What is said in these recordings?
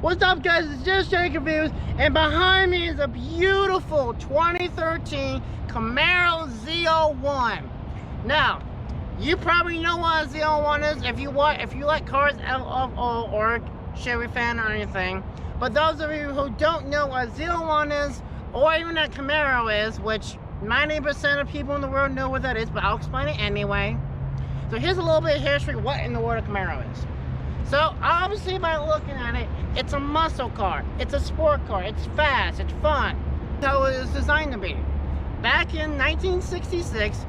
What's up, guys? It's just Jake Reviews, and behind me is a beautiful 2013 Camaro ZL1. Now, you probably know what a ZL1 is if you like cars or a Chevy fan or anything. But those of you who don't know what a ZL1 is, or even a Camaro is, which 90% of people in the world know what that is, but I'll explain it anyway. So here's a little bit of history, what in the world a Camaro is. So obviously by looking at it, it's a muscle car, it's a sport car, it's fast, it's fun. That's how it was designed to be. Back in 1966,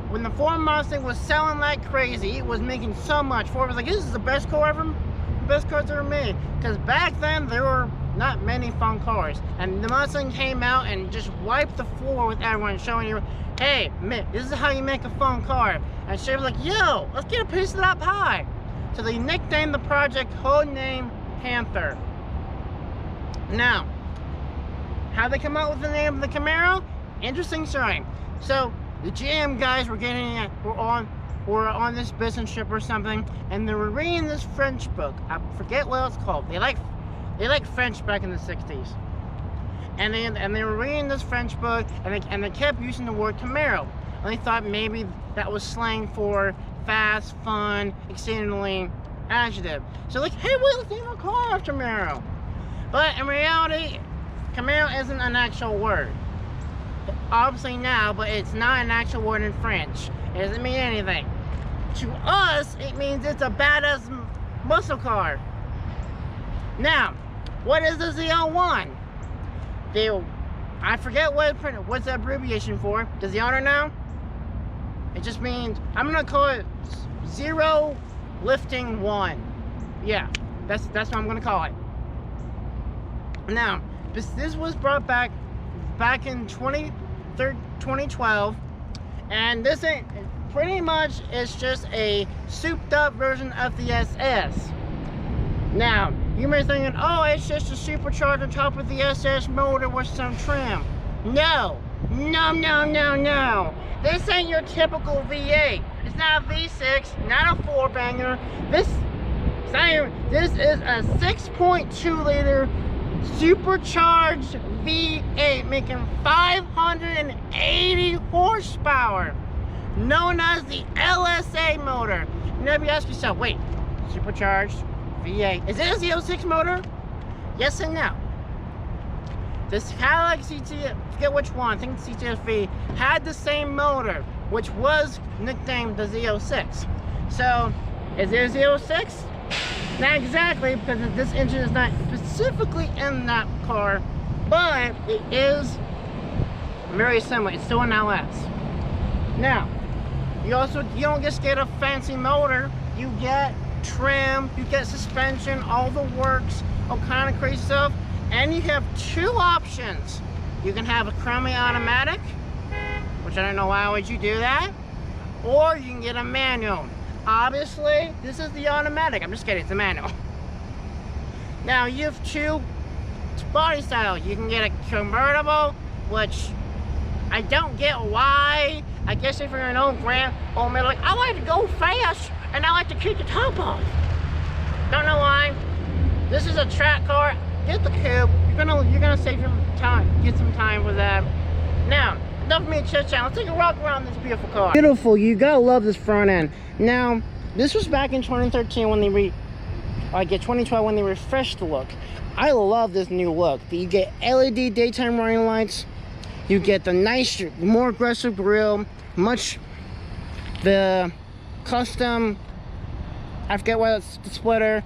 when the Ford Mustang was selling like crazy, it was making so much. Ford was like, this is the best car ever, best cars ever made. Because back then there were not many fun cars, and the Mustang came out and just wiped the floor with everyone, showing you, hey, this is how you make a fun car. And Chevy was like, yo, let's get a piece of that pie. So they nicknamed the project codename Panther. Now, how they come out with the name of the Camaro? Interesting story. So the GM guys were on this business trip or something, and they were reading this French book. I forget what it's called. They like French back in the 60s. And they were reading this French book, and they kept using the word Camaro. And they thought maybe that was slang for fast, fun, exceedingly adjective. So like, hey, let's name our car after Camaro. But in reality, Camaro isn't an actual word. Obviously now, but it's not an actual word in French. It doesn't mean anything. To us, it means it's a badass muscle car. Now, what is the ZL1? I forget what's the abbreviation for. Does the owner know? It just means, I'm gonna call it Zero Lifting 1. Yeah, that's what I'm gonna call it. Now, this was brought back in 2012, and this ain't pretty much, it's just a souped up version of the SS. Now, you may be thinking, oh, it's just a supercharger on top of the SS motor with some trim. No. This ain't your typical V8. It's not a V6, not a 4-banger. This is a 6.2 liter supercharged V8 making 580 horsepower, known as the LSA motor. Now you ask yourself, wait, supercharged V8, is it a Z06 motor? Yes and no. This Cadillac CT, I forget which one, I think the CTSV, had the same motor, which was nicknamed the Z06. So, is it a Z06? Not exactly, because this engine is not specifically in that car, but it is very similar. It's still an LS. Now, you don't just get a fancy motor, you get trim, you get suspension, all the works, all kind of crazy stuff. And you have two options. You can have a chrome automatic, which I don't know why would you do that, or you can get a manual. Obviously, this is the automatic. I'm just kidding, it's a manual. Now, you have two body styles. You can get a convertible, which I don't get why. I guess if you're an old man, like, I like to go fast, and I like to keep the top off. Don't know why. This is a track car. Get the coupe. You're gonna save your time, get some time with that. Now, enough of me chit chat. Let's take a walk around this beautiful car. Beautiful. You gotta love this front end. Now, this was back in 2013 when 2012 when they refreshed the look. I love this new look. You get LED daytime running lights. You get the nice, more aggressive grille. The custom. I forget what it's, the splitter.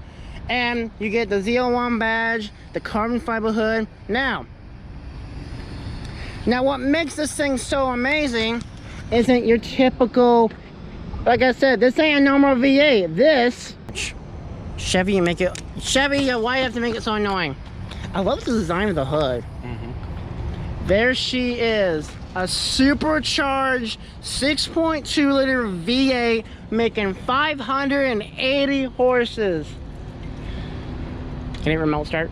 And you get the ZL1 badge, the carbon fiber hood. Now what makes this thing so amazing isn't your typical, like I said, this ain't a normal V8. This, Chevy, why do you have to make it so annoying? I love the design of the hood. There she is, a supercharged 6.2 liter V8 making 580 horses. Can it remote start?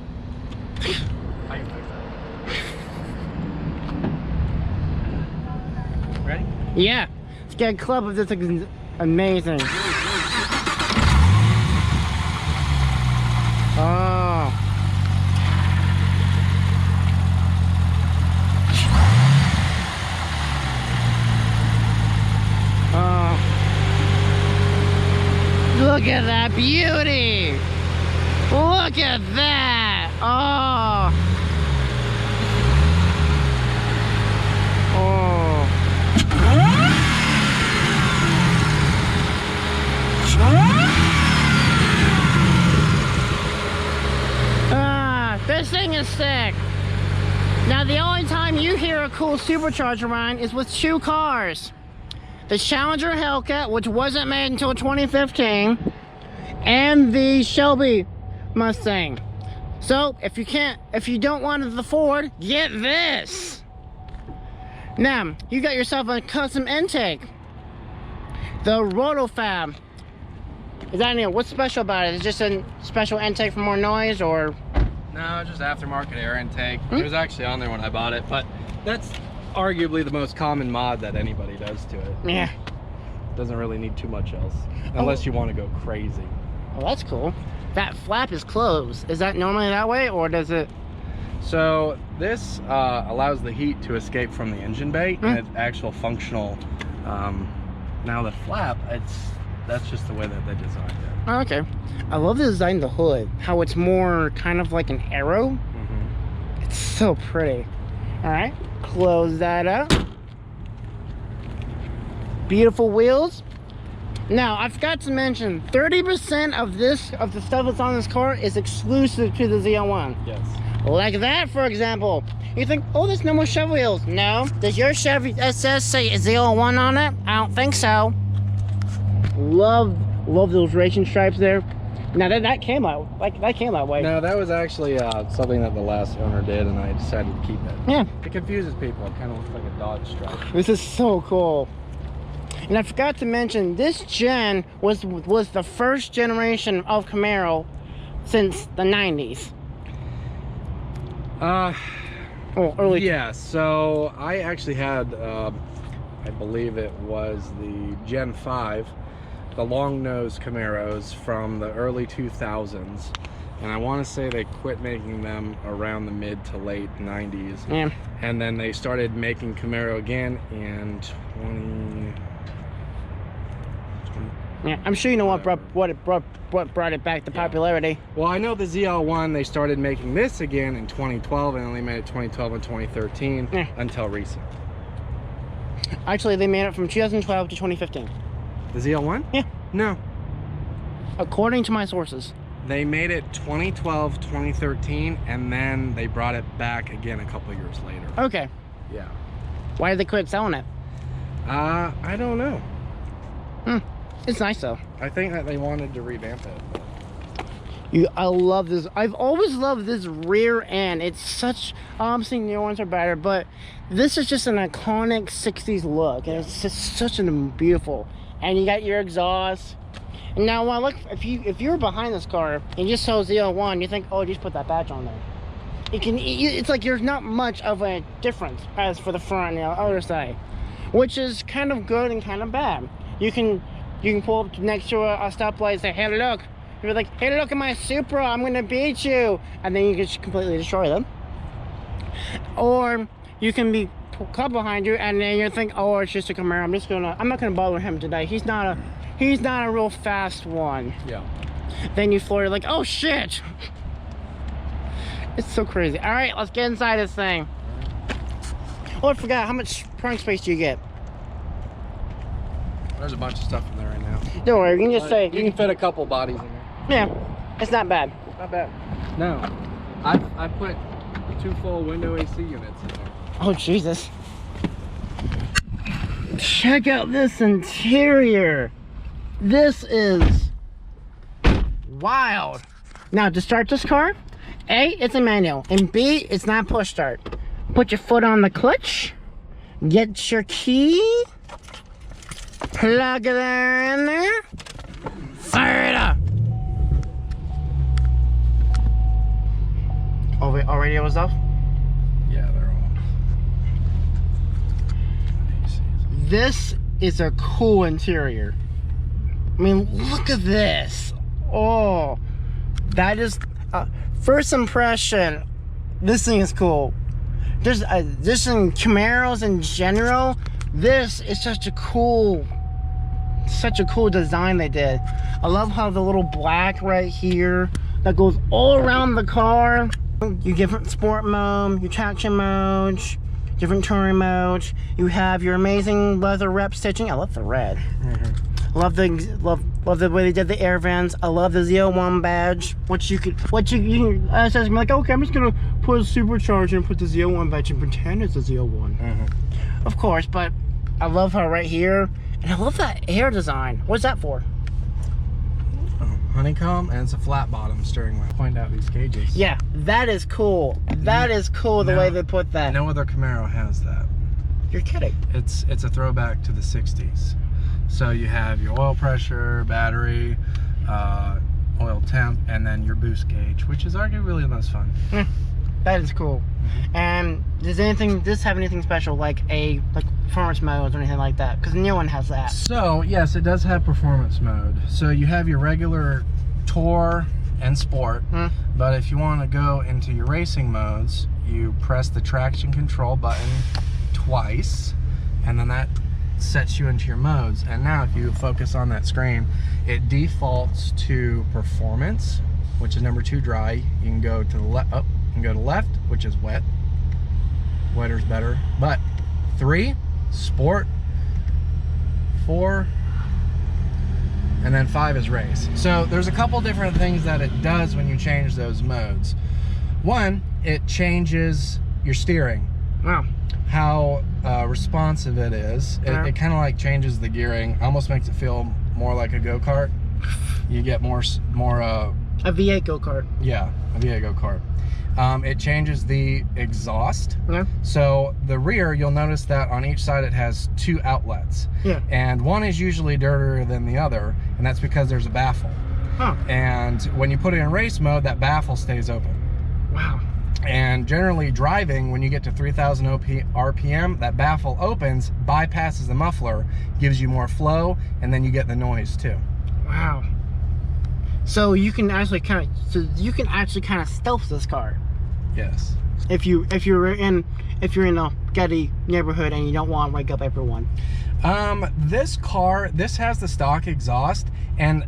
Ready? Yeah. Let's get a clip of this. Amazing. Oh. Look at that beauty. Look at that. Oh. Oh. This thing is sick. Now the only time you hear a cool supercharger run is with two cars. The Challenger Hellcat, which wasn't made until 2015, and the Shelby Mustang. So if you don't want the Ford, get this. Now, you got yourself a custom intake. The RotoFab. Is that what's special about it? Is it just a special intake for more noise, or? No, just aftermarket air intake. It was actually on there when I bought it, but that's arguably the most common mod that anybody does to it. Yeah. Doesn't really need too much else, unless you want to go crazy. Oh, that's cool. That flap is closed. Is that normally that way, or does it? So this allows the heat to escape from the engine bay, and it's actual functional. Now the flap, that's just the way that they designed it. Oh, okay. I love the design of the hood. How it's more kind of like an arrow. It's so pretty. All right, close that up. Beautiful wheels. Now I forgot to mention 30% of the stuff that's on this car is exclusive to the ZL1. Yes. Like that, for example. You think, oh, there's no more Chevy wheels. No. Does your Chevy SS say ZL1 on it? I don't think so. Love those racing stripes there. Now that came out that way. No, that was actually something that the last owner did, and I decided to keep it. Yeah. It confuses people. It kind of looks like a Dodge stripe. This is so cool. And I forgot to mention, this gen was the first generation of Camaro since the 90s. Well, early. Yeah, so I actually had, I believe it was the Gen 5, the long-nose Camaros from the early 2000s. And I want to say they quit making them around the mid to late 90s. Yeah. And then they started making Camaro again in 20... Yeah, I'm sure you know what brought it back to popularity. Well, I know the ZL1, they started making this again in 2012, and only made it 2012 and 2013 until recent. Actually, they made it from 2012 to 2015. The ZL1? Yeah. No. According to my sources. They made it 2012, 2013, and then they brought it back again a couple years later. Okay. Yeah. Why did they quit selling it? I don't know. It's nice though. I think that they wanted to revamp it. I love this. I've always loved this rear end. It's such, obviously new ones are better, but this is just an iconic 60s look. And it's just such a beautiful. And you got your exhaust. And now when I look, if you were behind this car and you just saw ZL1, you think, oh, just put that badge on there. It's like there's not much of a difference as for the front and the other side, which is kind of good and kind of bad. You can pull up next to a stoplight and say, hey, look. You're like, hey, look at my Supra, I'm gonna beat you. And then you can just completely destroy them. Or you can be caught behind you and then you think, oh, it's just a Camaro. I'm not gonna bother him today. He's not a real fast one. Yeah. Then you floor, you're like, oh shit. It's so crazy. All right, let's get inside this thing. Oh, I forgot, how much trunk space do you get? There's a bunch of stuff in there right now. Don't worry, you can just say. You can fit a couple bodies in there. Yeah, it's not bad. Not bad. No. I put 2 full window AC units in there. Oh, Jesus. Check out this interior. This is wild. Now, to start this car, A, it's a manual, and B, it's not push start. Put your foot on the clutch, get your key, plug it in there, fire it up. All radios off? Yeah, they're all. This is a cool interior. I mean, look at this. Oh, that is first impression. This thing is cool. Just in Camaros in general, this is such a cool such a cool design they did. I love how the little black right here that goes all around the car. You get different sport mode, your traction modes, different touring modes. You have your amazing leather wrap stitching. I love the red. Love the way they did the air vents. I love the ZL1 badge. You can says like, okay, I'm just gonna put a supercharger and put the ZL1 badge and pretend it's a ZL1. Of course, but I love how right here, and I love that air design. What's that for? Honeycomb, and it's a flat bottom steering wheel. Point out these gauges. Yeah, that is cool. That is cool the way they put that. No other Camaro has that. You're kidding. It's a throwback to the 60s. So you have your oil pressure, battery, oil temp, and then your boost gauge, which is arguably the most fun. That is cool. And does this have anything special, like performance modes or anything like that? Because the new one has that. So yes, it does have performance mode. So you have your regular tour and sport, but if you want to go into your racing modes, you press the traction control button twice, and then that sets you into your modes. And now if you focus on that screen, it defaults to performance, which is number 2, dry. You can go to the left. Oh, you can go to left, which is wet. Wetter's better. But 3, sport. 4, and then 5 is race. So there's a couple different things that it does when you change those modes. One, it changes your steering. Wow. How responsive it is. It kind of like changes the gearing, almost makes it feel more like a go-kart. You get more a V8 go-kart. Yeah, a V8 go-kart. It changes the exhaust. So the rear, you'll notice that on each side it has 2 outlets. And one is usually dirtier than the other, and that's because there's a baffle. And when you put it in race mode, that baffle stays open. Wow. And generally driving, when you get to 3,000 RPM, that baffle opens, bypasses the muffler, gives you more flow, and then you get the noise too. Wow. So you can actually kind of stealth this car. Yes. If you're in a gutty neighborhood and you don't want to wake up everyone. This has the stock exhaust, and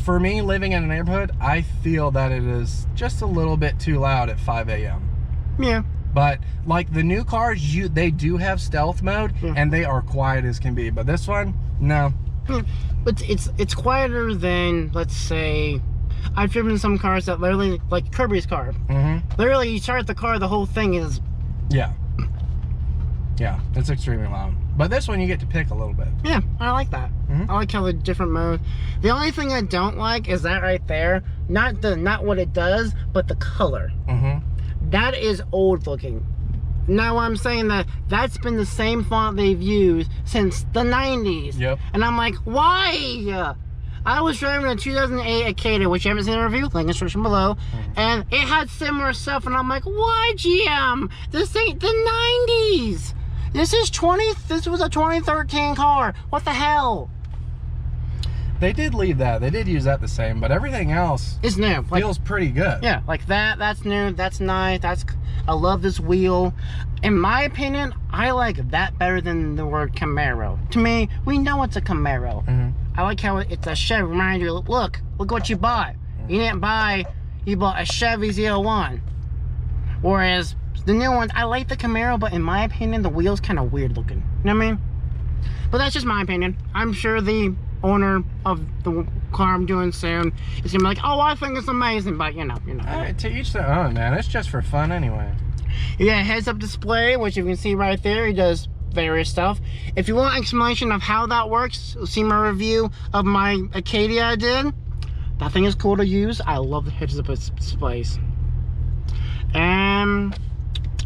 for me, living in a neighborhood, I feel that it is just a little bit too loud at 5 a.m. Yeah. But like the new cars, they do have stealth mode, and they are quiet as can be. But this one, no. But it's quieter than, let's say, I've driven some cars that literally, like Kirby's car. Literally, you start the car, the whole thing is. Yeah, it's extremely loud. But this one, you get to pick a little bit. Yeah, I like that. I like how the different mode. The only thing I don't like is that right there. Not what it does, but the color. That is old looking. Now I'm saying that's been the same font they've used since the 90s. Yep. And I'm like, why? I was driving a 2008 Acadia, which you haven't seen the review, link in the description below, and it had similar stuff, and I'm like, why, GM? This ain't the 90s. This was a 2013 car. What the hell? They did leave that. They did use that the same, but everything else is new. Feels pretty good. Yeah, like that's new. That's nice. I love this wheel. In my opinion, I like that better than the word Camaro. To me, we know it's a Camaro. I like how it's a Chevy. Remind you, look what you bought. You bought a Chevy ZL1. Whereas the new ones, I like the Camaro, but in my opinion, the wheel's kind of weird looking. You know what I mean? But that's just my opinion. I'm sure the owner of the car I'm doing soon is gonna be like, oh, I think it's amazing, but you know. To each their own, man. It's just for fun anyway. Yeah, heads-up display, which you can see right there. He does various stuff. If you want an explanation of how that works, see my review of my Acadia I did. That thing is cool to use. I love the heads-up displays.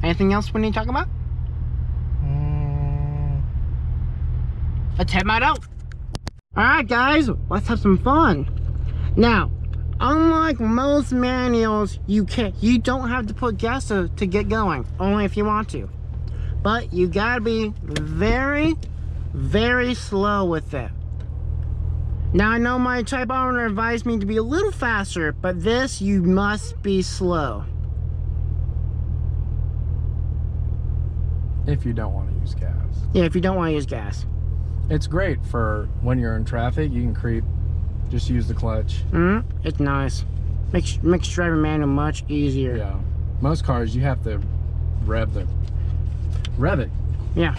Anything else we need to talk about? Let's head right out. Alright guys, let's have some fun. Now, unlike most manuals, you don't have to put gas to get going, only if you want to. But you gotta be very, very slow with it. Now I know my type owner advised me to be a little faster, but this you must be slow. If you don't want to use gas. Yeah, if you don't want to use gas. It's great for when you're in traffic. You can creep, just use the clutch. It's nice. Makes driving manual much easier. Yeah. Most cars, you have to rev it. Yeah.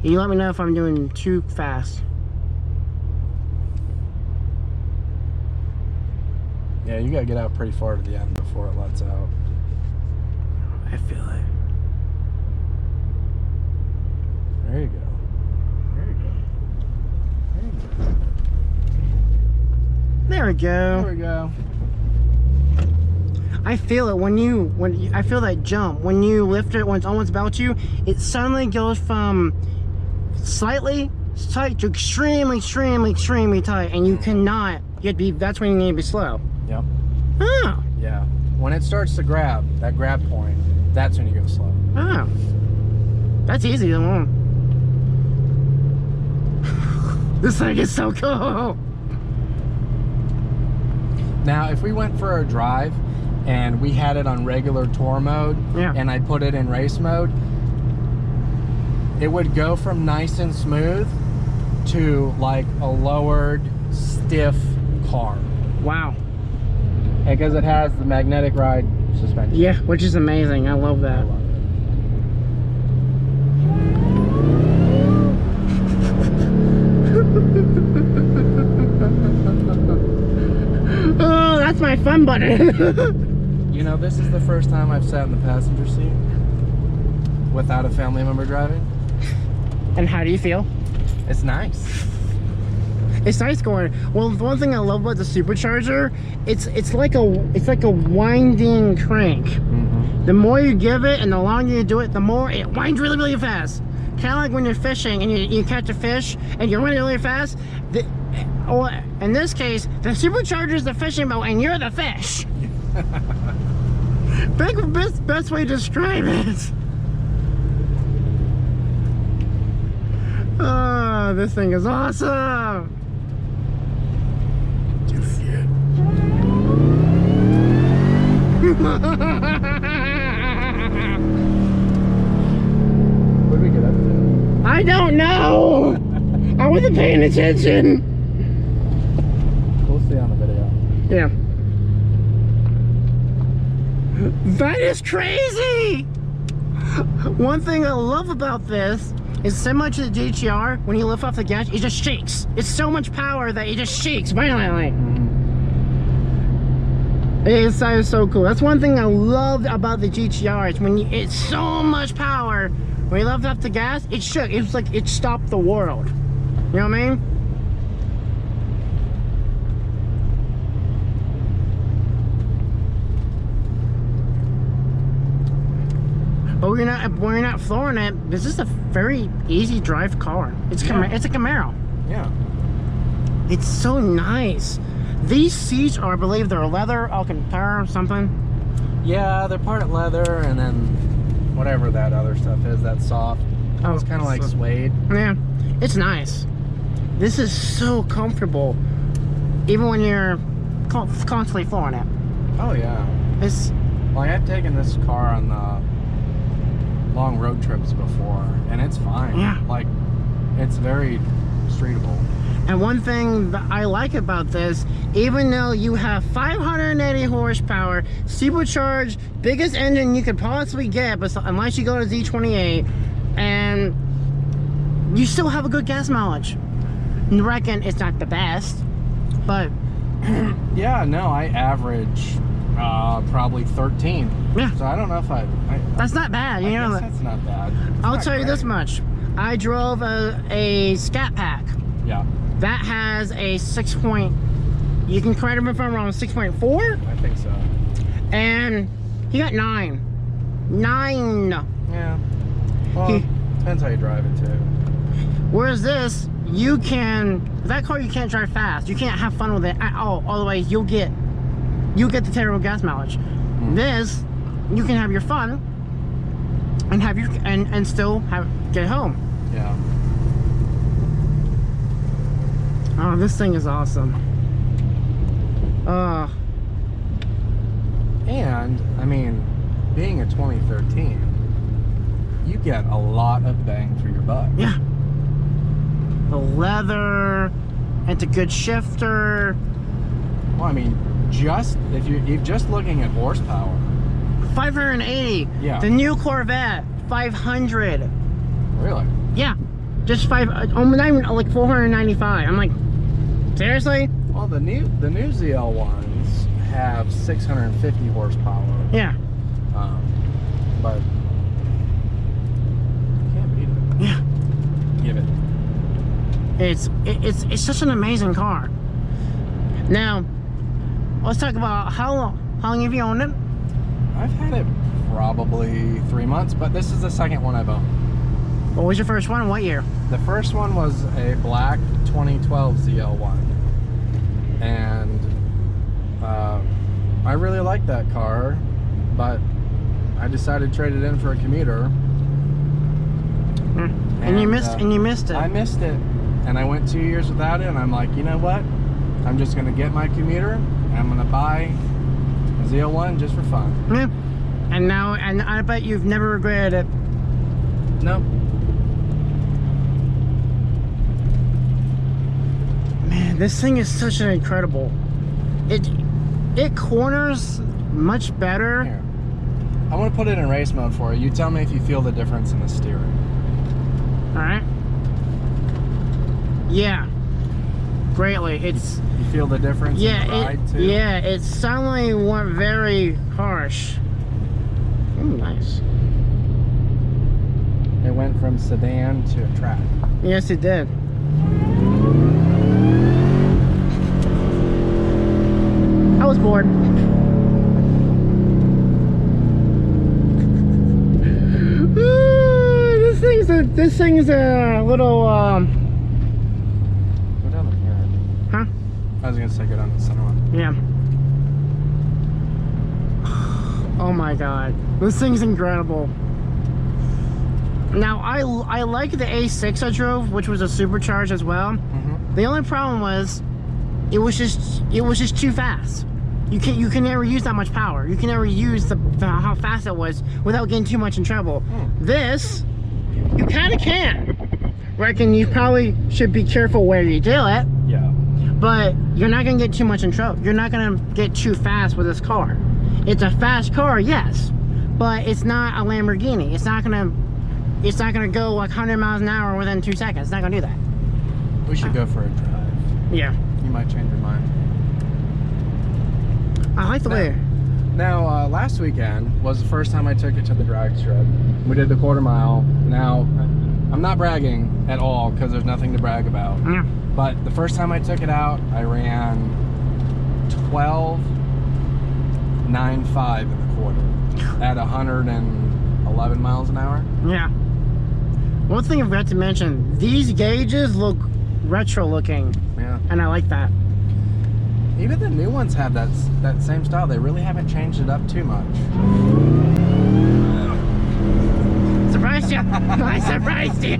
You let me know if I'm doing too fast. Yeah, you gotta get out pretty far to the end before it lets out. I feel it. There you go. There you go. There you go. There we go. There we go. I feel it I feel that jump when you lift it when it's almost about you. It suddenly goes from slightly tight to extremely tight, and you cannot. You have to be. That's when you need to be slow. Yep. Oh. Yeah. When it starts to grab, that grab point, that's when you go slow. Oh. That's easy. This thing is so cool. Now, if we went for a drive and we had it on regular tour mode, yeah, and I put it in race mode, it would go from nice and smooth to like a lowered, stiff car. Wow. Because it has the magnetic ride suspension. Yeah, which is amazing. I love that. I love it. Oh, that's my fun button. You know, this is the first time I've sat in the passenger seat without a family member driving. And how do you feel? It's nice. It's nice going. Well, the one thing I love about the supercharger, it's like a winding crank. Mm-hmm. The more you give it and the longer you do it, the more it winds really fast. Kind of like when you're fishing and you catch a fish and you're running really fast. In this case, the supercharger is the fishing boat and you're the fish. Best way to describe it. Oh, this thing is awesome. You can see it. What did we get up to? I don't know. I wasn't paying attention. We'll see on the video. Yeah. That is crazy. One thing I love about this is similar to the GTR. When you lift off the gas, it just shakes. It's so much power that it just shakes violently. That is so cool. That's one thing I love about the GTR. Is when it's so much power. When you lift off the gas, it shook. It was like it stopped the world. You know what I mean? But we're not flooring it. This is a very easy drive car. It's a Camaro. Yeah. It's so nice. These seats are, I believe, they're leather, Alcantara or something. Yeah, they're part leather, and then whatever that other stuff is, that's soft. Oh, it's kind of like suede. Yeah, it's nice. This is so comfortable, even when you're constantly flooring it. Oh yeah. It's like I've taken this car on long road trips before, and it's fine. Yeah. Like, it's very streetable. And one thing that I like about this, even though you have 580 horsepower, supercharged, biggest engine you could possibly get, but unless you go to Z28, and you still have a good gas mileage. I reckon it's not the best, but yeah, no, I average probably 13. Yeah. So I don't know if that's not bad. You know, that's not bad. I'll tell you this much. I drove a Scat Pack. Yeah. That has a 6 point, you can correct me if I'm wrong, 6.4? I think so. And he got 9. 9. Yeah. Well, depends how you drive it too. Whereas this, that car you can't drive fast. You can't have fun with it at all. Otherwise you'll get the terrible gas mileage. This, you can have your fun and have and still get home. Yeah. Oh, this thing is awesome. And I mean, being a 2013, you get a lot of bang for your buck. Yeah. the leather, it's a good shifter. Well, I mean, just if you're just looking at horsepower. 580. Yeah. The new Corvette, 500. Really? Yeah. Just not even like 495. I'm like, seriously? Well, the new ZL1s have 650 horsepower. Yeah. But you can't beat it. Yeah. Give it. It's such an amazing car. Now, let's talk about how long have you owned it? I've had it probably 3 months, but this is the second one I've owned. What was your first one? What year? The first one was a black 2012 ZL1, and I really liked that car, but I decided to trade it in for a commuter. And you missed it. I missed it, and I went 2 years without it, and I'm like, you know what? I'm just gonna get my commuter, and I'm gonna buy a ZL1 just for fun. Yeah. And I bet you've never regretted it. Nope. Man, this thing is such an incredible. It corners much better. Here. I want to put it in race mode for you. You tell me if you feel the difference in the steering. All right. Yeah. Greatly. You feel the difference in the ride too? Yeah, it suddenly went very harsh. Ooh, nice. It went from sedan to a track. Yes, it did. I was bored. This thing's a little Go down the mirror. Huh? I was gonna say go down the center one. Yeah. Oh my god. This thing's incredible. Now I like the A6 I drove, which was a supercharged as well. The only problem was it was just too fast. You can never use that much power. You can never use how fast it was without getting too much in trouble. This, you kind of can. Reckon you probably should be careful where you do it. Yeah. But you're not gonna get too much in trouble. You're not gonna get too fast with this car. It's a fast car, yes, but it's not a Lamborghini. It's not gonna go like 100 miles an hour within 2 seconds. It's not gonna do that. We should go for a drive. Yeah. You might change your mind. I like the way. Now, last weekend was the first time I took it to the drag strip. We did the quarter mile. Now, I'm not bragging at all because there's nothing to brag about. Yeah. But the first time I took it out, I ran 12.95 in the quarter at 111 miles an hour. Yeah. One thing I forgot to mention, these gauges look retro looking. Yeah. And I like that. Even the new ones have that same style. They really haven't changed it up too much. Surprised you! I surprised you!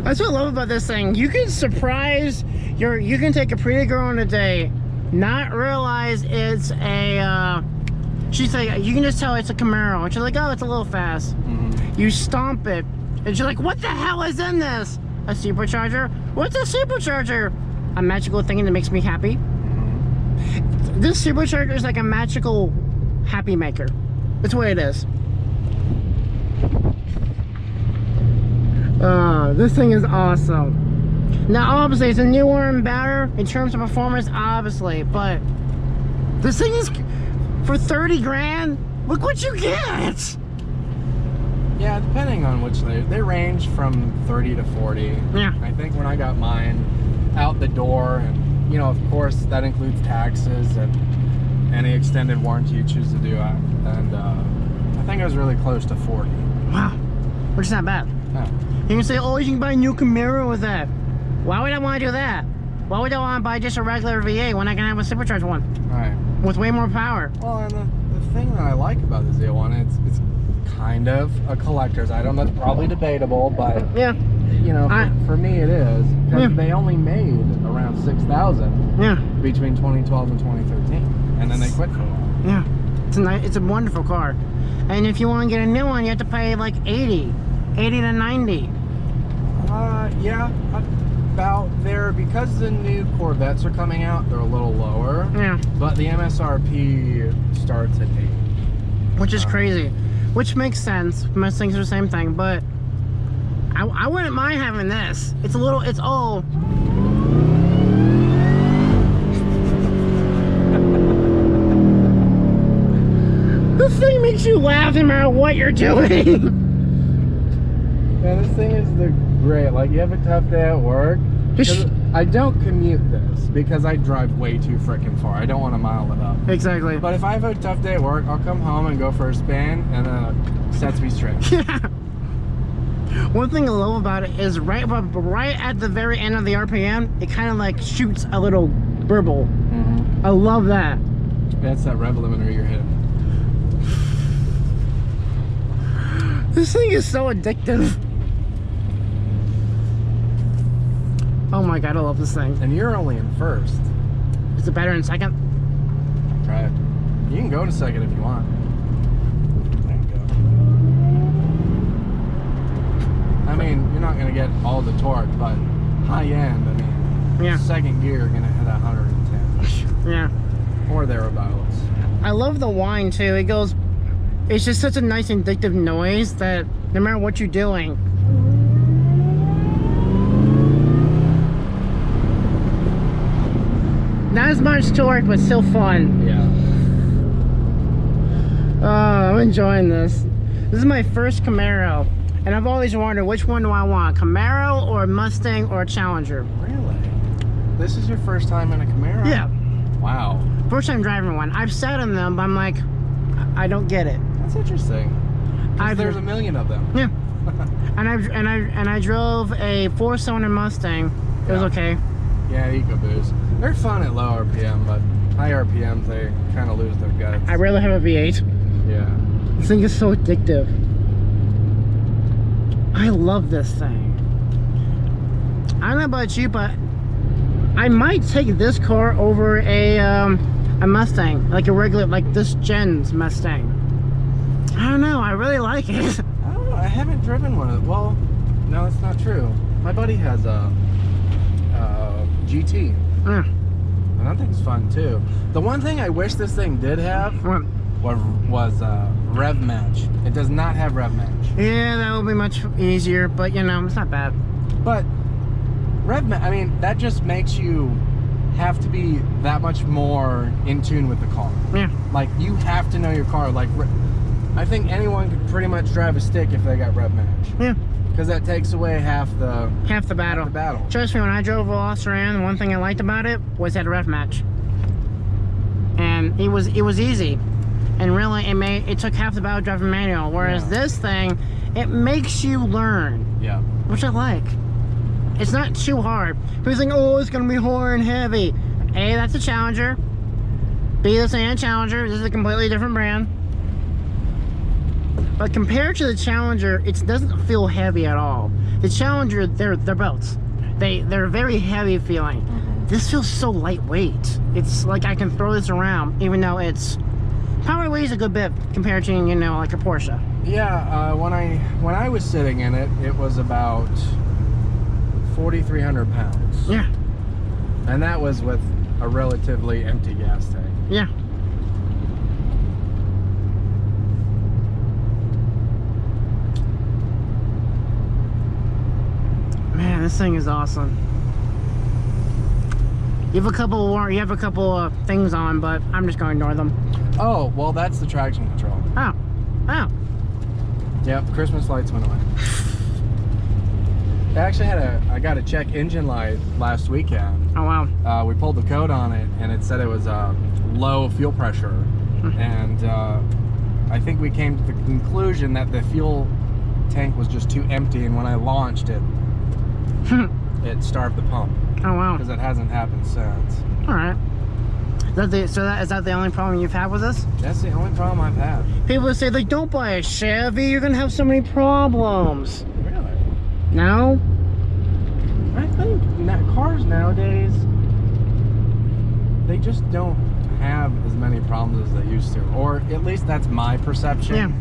That's what I love about this thing. You can surprise you can take a pretty girl on a date, not realize it's a she's like, you can just tell it's a Camaro, and she's like, oh, it's a little fast. You stomp it, and she's like, what the hell is in this? A supercharger? What's a supercharger? A magical thing that makes me happy. This supercharger is like a magical happy maker. That's what it is. This thing is awesome. Now, obviously, it's a newer and better in terms of performance, obviously, but this thing is for 30 grand. Look what you get. Yeah, depending on which they range from 30 to 40. Yeah. I think when I got mine out the door, and you know, of course, that includes taxes and any extended warranty you choose to do, and I think I was really close to 40. Wow, which is not bad. Yeah. You can say, oh, you can buy a new Camaro with that. Why would I want to do that? Why would I want to buy just a regular V8 when I can have a supercharged one? Right. With way more power. Well, and the thing that I like about the ZL1, it's kind of a collector's item. That's probably debatable, but yeah, you know, for me it is, because they only made around 6,000 between 2012 and 2013, and then they quit for a while. Yeah, it's a wonderful car, and if you want to get a new one, you have to pay like 80. 80 to 90. Yeah, about there, because the new Corvettes are coming out, they're a little lower. Yeah. But the MSRP starts at 80. Which is crazy. Which makes sense. Mustangs are the same thing, but I wouldn't mind having this. It's a little, it's all. This thing makes you laugh no matter what you're doing. Man, this thing is great. Like, you have a tough day at work. I don't commute this because I drive way too freaking far. I don't want to mile it up. Exactly. But if I have a tough day at work, I'll come home and go for a spin, and then it sets me straight. Yeah. One thing I love about it is right at the very end of the RPM, it kind of like shoots a little burble. Mm-hmm. I love that. That's that rev limiter you're hitting. This thing is so addictive. Oh my god, I love this thing. And you're only in first. Is it better in second? Try it. You can go to second if you want. There you go. I mean, you're not going to get all the torque, but high end, I mean, Yeah. second gear, you're going to hit 110. Yeah. Or thereabouts. I love the whine too. It goes, it's just such a nice addictive noise that no matter what you're doing. Not as much torque, but still fun. Yeah. Oh, I'm enjoying this. This is my first Camaro, and I've always wondered which one do I want, Camaro or Mustang or Challenger. Really? This is your first time in a Camaro? Yeah. Wow. First time driving one. I've sat in them, but I'm like, I don't get it. That's interesting. There's a million of them. Yeah. and I drove a 4-cylinder Mustang. It was okay. Yeah, EcoBoost. They're fun at low RPM, but high RPMs, they kind of lose their guts. I'd rather have a V8. Yeah. This thing is so addictive. I love this thing. I don't know about you, but I might take this car over a Mustang, like a regular, like this gen's Mustang. I don't know. I really like it. I don't know. I haven't driven one of them. Well, no, that's not true. My buddy has a GT. Yeah. And that thing's fun too. The one thing I wish this thing did have was rev match. It does not have rev match. Yeah, that would be much easier, but you know, it's not bad. But rev match, I mean, that just makes you have to be that much more in tune with the car. Yeah. Like, you have to know your car. Like, I think anyone could pretty much drive a stick if they got rev match. Yeah. Because that takes away half the battle. battle. Trust me, when I drove Veloceran, one thing I liked about it was that rev match, and it was easy, and really it took half the battle driving manual. Whereas this thing, it makes you learn. Yeah. Which I like. It's not too hard. People think, oh, it's gonna be hard and heavy. A, that's a Challenger. B, that's a Challenger. This is a completely different brand. But compared to the Challenger, it doesn't feel heavy at all. The Challenger, they're belts. They're very heavy feeling. Mm-hmm. This feels so lightweight. It's like I can throw this around, even though it's probably weighs a good bit compared to, you know, like a Porsche. Yeah, when I was sitting in it, it was about 4,300 pounds. Yeah. And that was with a relatively empty gas tank. Yeah. Man, this thing is awesome. You have a couple things on, but I'm just going to ignore them. Oh, well, that's the traction control. Oh. Oh. Yep, Christmas lights went away. I actually I got a check engine light last weekend. Oh, wow. We pulled the code on it, and it said it was low fuel pressure. And I think we came to the conclusion that the fuel tank was just too empty, and when I launched it, it starved the pump. Oh, wow. Because it hasn't happened since. All right. Is that the only problem you've had with this? That's the only problem I've had. People say, like, don't buy a Chevy, you're gonna have so many problems. Really? No? I think cars nowadays, they just don't have as many problems as they used to. Or at least that's my perception. Yeah.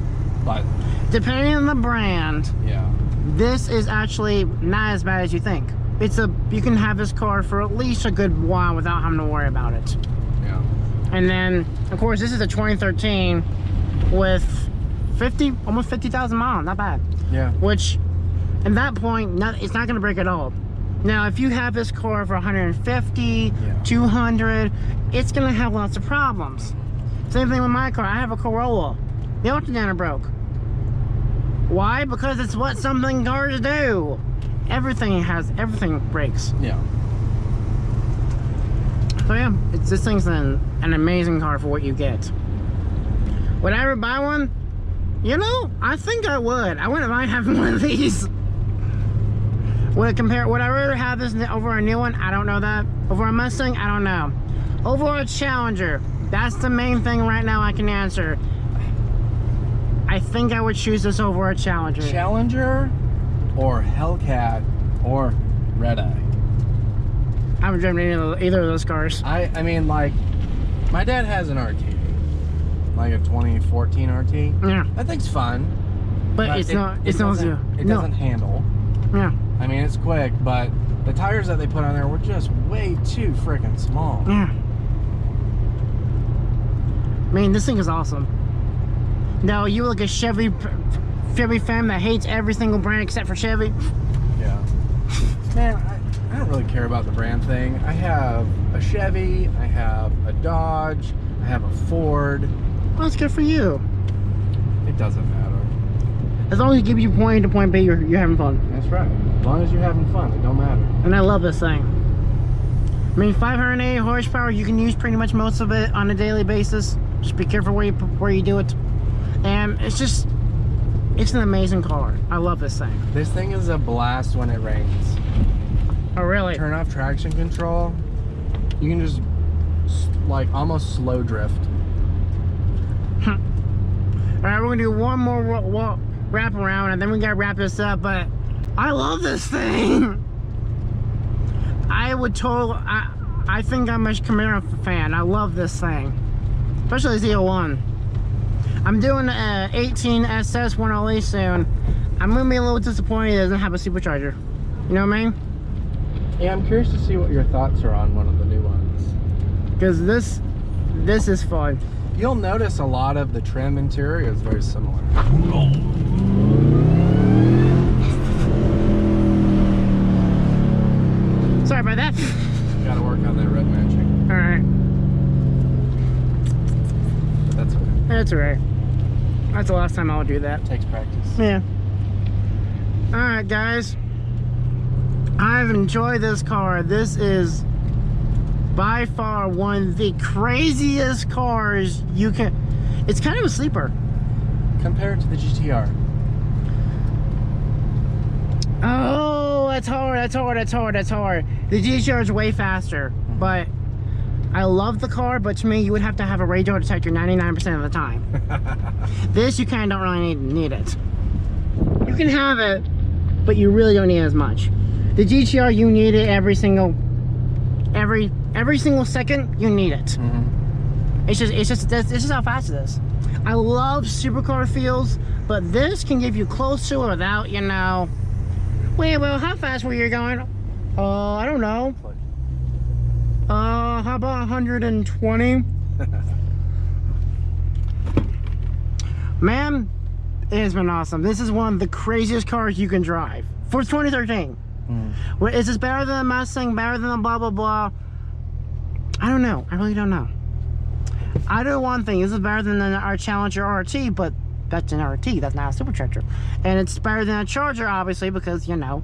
but depending on the brand, yeah, this is actually not as bad as you think. You can have this car for at least a good while without having to worry about it. yeah. And then, of course, this is a 2013 with almost 50,000 miles. Not bad. Yeah. Which, at that point, it's not going to break at all. Now, if you have this car for 150, 200, it's going to have lots of problems. Same thing with my car. I have a Corolla. The alternator broke. Why? Because it's what something cars do. Everything breaks. Yeah. So yeah, this thing's an amazing car for what you get. Would I ever buy one? You know, I think I would. I wouldn't mind having one of these. Would I rather have this over a new one? I don't know that. Over a Mustang? I don't know. Over a Challenger? That's the main thing right now I can answer. I think I would choose this over a Challenger. Challenger or Hellcat or Red Eye. I haven't driven either of those cars. I mean, like, my dad has an RT. Like a 2014 RT. Yeah. That thing's fun. But it doesn't handle. Yeah. I mean, it's quick, but the tires that they put on there were just way too freaking small. Yeah. I mean, this thing is awesome. Now, you look at Chevy fan that hates every single brand except for Chevy. Yeah. Man, I don't really care about the brand thing. I have a Chevy, I have a Dodge, I have a Ford. Well, that's good for you. It doesn't matter. As long as it gives you point A to point B, you're having fun. That's right. As long as you're having fun, it don't matter. And I love this thing. I mean, 580 horsepower, you can use pretty much most of it on a daily basis. Just be careful where you do it. And it's an amazing car. I love this thing. This thing is a blast when it rains. Oh, really? Turn off traction control. You can just, like, almost slow drift. Alright, we're gonna do one more wrap around and then we gotta wrap this up, but I love this thing. I think I'm a Camaro fan. I love this thing. Especially the ZL1. I'm doing an 18 SS 1LE soon. I'm gonna be a little disappointed it doesn't have a supercharger. You know what I mean? Yeah, I'm curious to see what your thoughts are on one of the new ones. Because this is fun. You'll notice a lot of the trim interior is very similar. Sorry about that. Gotta work on that red matching. Alright. That's okay. That's alright. That's the last time I'll do that. Takes practice. Yeah. Alright, guys. I've enjoyed this car. This is by far one of the craziest cars you can. It's kind of a sleeper compared to the GTR. Oh, that's hard. The GTR is way faster, but I love the car, but to me you would have to have a radar detector 99% of the time. This you kind of don't really need it. You can have it, but you really don't need as much. The GTR, you need it every single second. You need it. It's just how fast it is. I love supercar feels, but this can give you close to it without, you know. Wait, well, how fast were you going? I don't know. How about 120? Man, it has been awesome. This is one of the craziest cars you can drive for 2013. Well, is this better than a Mustang? Better than a blah blah blah? I don't know. I really don't know. I know one thing. This is better than our Challenger RT, but that's an RT. That's not a supercharger. And it's better than a Charger, obviously, because, you know,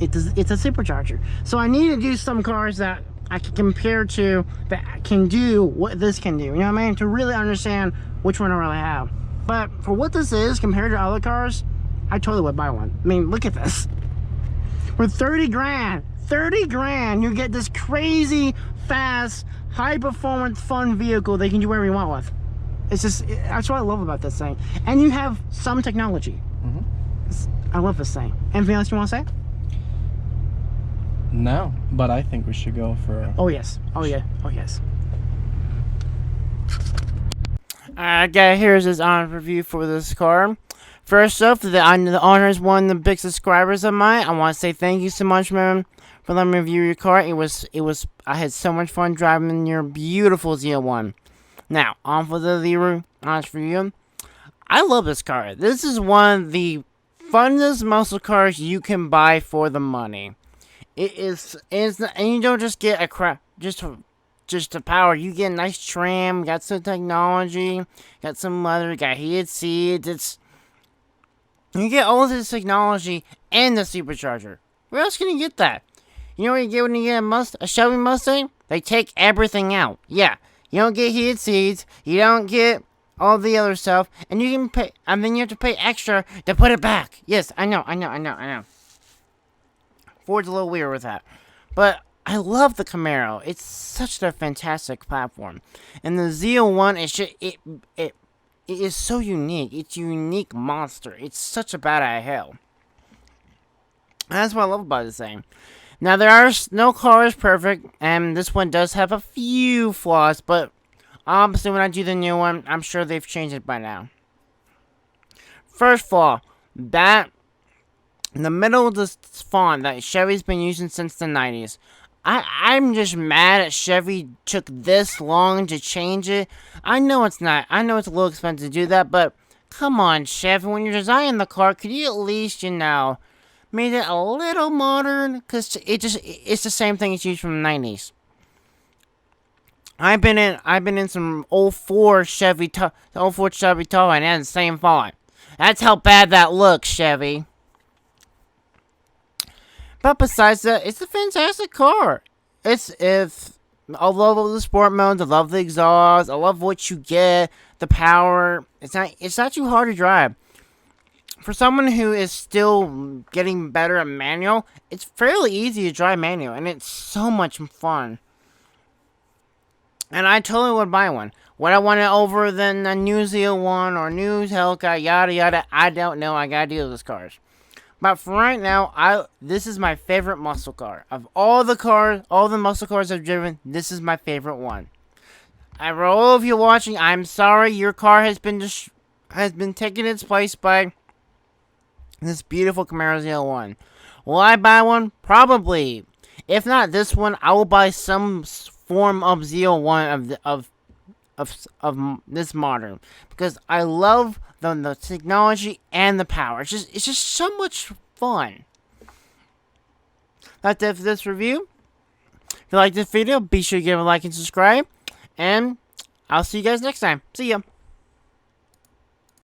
it's a supercharger. So I need to do some cars that I can compare to that can do what this can do. You know what I mean? To really understand which one I really have. But for what this is compared to other cars, I totally would buy one. I mean, look at this. For 30 grand, you get this crazy, fast, high-performance, fun vehicle that you can do whatever you want with. It's just, that's what I love about this thing. And you have some technology. I love this thing. Anything else you want to say? No, but I think we should go for... Oh, yes. Oh, yeah. Oh, yes. Alright, guys, here's this honest review for this car. First off, the owner is one of the big subscribers of mine. I want to say thank you so much, man, for letting me review your car. I had so much fun driving your beautiful ZL1. Now, on for the honest review. I love this car. This is one of the funnest muscle cars you can buy for the money. And you don't just get a crap, just the power. You get a nice trim, got some technology, got some leather, got heated seats. You get all this technology and the supercharger. Where else can you get that? You know what you get when you get a Chevy Mustang? They take everything out. Yeah, you don't get heated seats. You don't get all the other stuff, and you can pay, and then you have to pay extra to put it back. Yes, I know. Ford's a little weird with that, but I love the Camaro. It's such a fantastic platform, and the ZL1 is just it is so unique. It's a unique monster. It's such a bat out of hell. And that's what I love about this thing. Now no car is perfect, and this one does have a few flaws, but obviously, when I do the new one, I'm sure they've changed it by now. First flaw, that in the middle of this font that Chevy's been using since the 90s. I'm just mad at Chevy took this long to change it. I know it's a little expensive to do that, but come on, Chevy, when you're designing the car, could you at least, made it a little modern? Because it's the same thing it's used from the 90s. I've been in some old Ford Chevy Tahoe, and it has the same font. That's how bad that looks, Chevy. But besides that, it's a fantastic car. I love all the sport modes. I love the exhaust. I love what you get, the power. It's not too hard to drive. For someone who is still getting better at manual, it's fairly easy to drive manual, and it's so much fun. And I totally would buy one. Would I want it over than a new ZL1 or new Hellcat, yada yada? I don't know. I gotta deal with those cars. But for right now, this is my favorite muscle car. Of all the muscle cars I've driven, this is my favorite one. For all of you watching, I'm sorry your car has been taken its place by this beautiful Camaro ZL1. Will I buy one? Probably. If not this one, I will buy some form of ZL1 of this modern, because I love the technology and the power. It's just so much fun. That's it for this review. If you like this video, be sure to give a like and subscribe, and I'll see you guys next time. See ya.